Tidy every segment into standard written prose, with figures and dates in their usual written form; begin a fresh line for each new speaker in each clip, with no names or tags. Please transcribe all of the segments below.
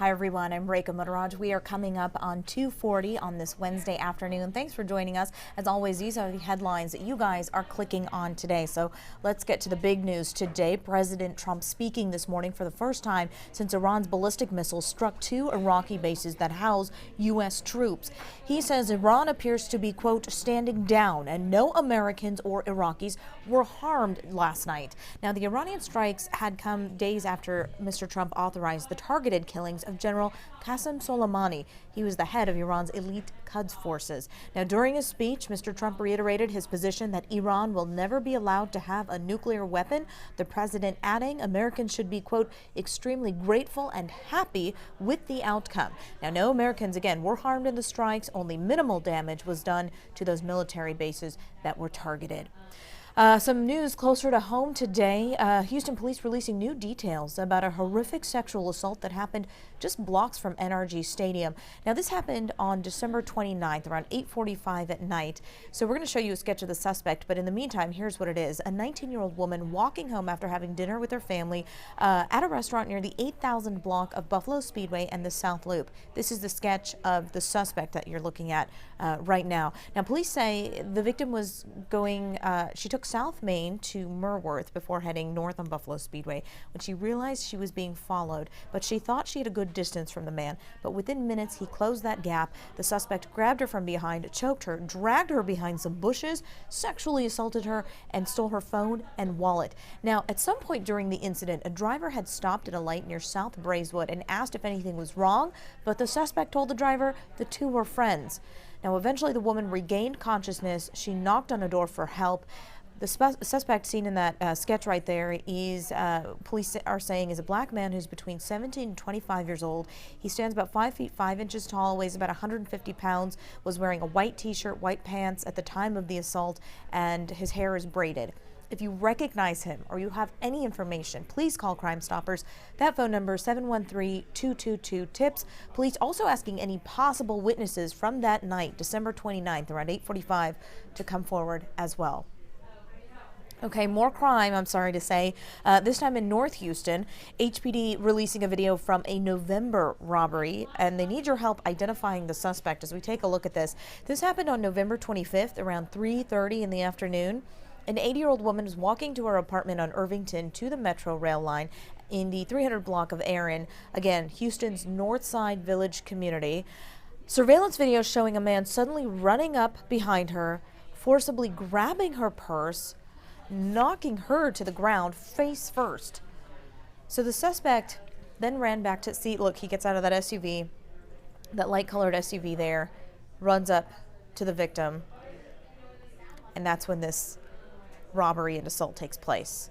Hi everyone, I'm Rekha Muttaraj. We are coming up on 2:40 on this Wednesday afternoon. Thanks for joining us. As always, these are the headlines that you guys are clicking on today. So let's get to the big news today. President Trump speaking this morning for the first time since Iran's ballistic missiles struck two Iraqi bases that house U.S. troops. He says Iran appears to be, quote, standing down and no Americans or Iraqis were harmed last night. Now, the Iranian strikes had come days after Mr. Trump authorized the targeted killings of General Qasem Soleimani. He was the head of Iran's elite Quds forces. Now, during his speech, Mr. Trump reiterated his position that Iran will never be allowed to have a nuclear weapon, the president adding Americans should be, quote, extremely grateful and happy with the outcome. Now, no Americans, again, were harmed in the strikes. Only minimal damage was done to those military bases that were targeted. Some news closer to home today. Houston police releasing new details about a horrific sexual assault that happened just blocks from NRG Stadium. Now, this happened on December 29th around 8:45 at night. So we're going to show you a sketch of the suspect. But in the meantime, here's what it is. A 19-year-old woman walking home after having dinner with her family at a restaurant near the 8000 block of Buffalo Speedway and the South Loop. This is the sketch of the suspect that you're looking at right now. Now, police say the victim was going, she took South Main to Merworth before heading north on Buffalo Speedway when she realized she was being followed, but she thought she had a good distance from the man. But within minutes, he closed that gap. The suspect grabbed her from behind, choked her, dragged her behind some bushes, sexually assaulted her, and stole her phone and wallet. Now, at some point during the incident, a driver had stopped at a light near South Braeswood and asked if anything was wrong, but the suspect told the driver the two were friends. Now, eventually, the woman regained consciousness. She knocked on a door for help. The suspect seen in that sketch right there is, police are saying, is a black man who's between 17 and 25 years old. He stands about 5 feet 5 inches tall, weighs about 150 pounds, was wearing a white t-shirt, white pants at the time of the assault, and his hair is braided. If you recognize him or you have any information, please call Crime Stoppers. That phone number is 713-222-TIPS. Police also asking any possible witnesses from that night, December 29th, around 8:45, to come forward as well. Okay, more crime, I'm sorry to say, this time in North Houston. HPD releasing a video from a November robbery, and they need your help identifying the suspect as we take a look at this. This happened on November 25th around 3:30 in the afternoon. An 80-year-old woman was walking to her apartment on Irvington to the Metro rail line in the 300 block of Erin, again, Houston's North Side Village community. Surveillance video showing a man suddenly running up behind her, forcibly grabbing her purse, knocking her to the ground face first. So the suspect then ran back to see, look, he gets out of that SUV, that light-colored SUV there, runs up to the victim, and that's when this robbery and assault takes place.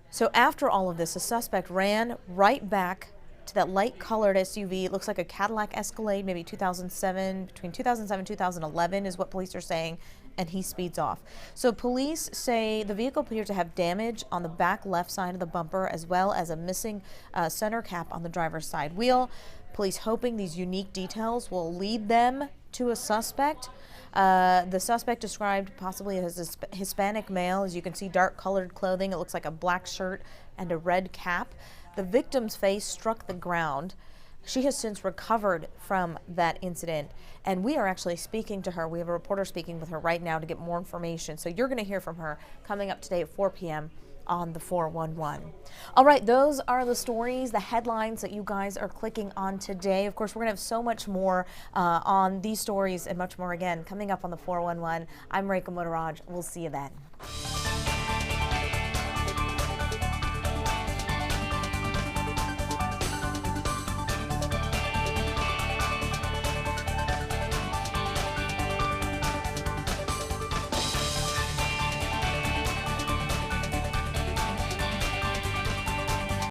So after all of this, the suspect ran right back to that light-colored SUV. It looks like a Cadillac Escalade, maybe 2007, between 2007 and 2011 is what police are saying, and he speeds off. So police say the vehicle appears to have damage on the back left side of the bumper, as well as a missing center cap on the driver's side wheel. Police hoping these unique details will lead them to a suspect. The suspect described possibly as a Hispanic male. As you can see, dark-colored clothing. It looks like a black shirt and a red cap. The victim's face struck the ground. She has since recovered from that incident, and we are actually speaking to her. We have a reporter speaking with her right now to get more information. So you're going to hear from her coming up today at 4 p.m. on the 411. All right, those are the stories, the headlines that you guys are clicking on today. Of course, we're going to have so much more on these stories and much more again coming up on the 411. I'm Rekha Muttaraj. We'll see you then.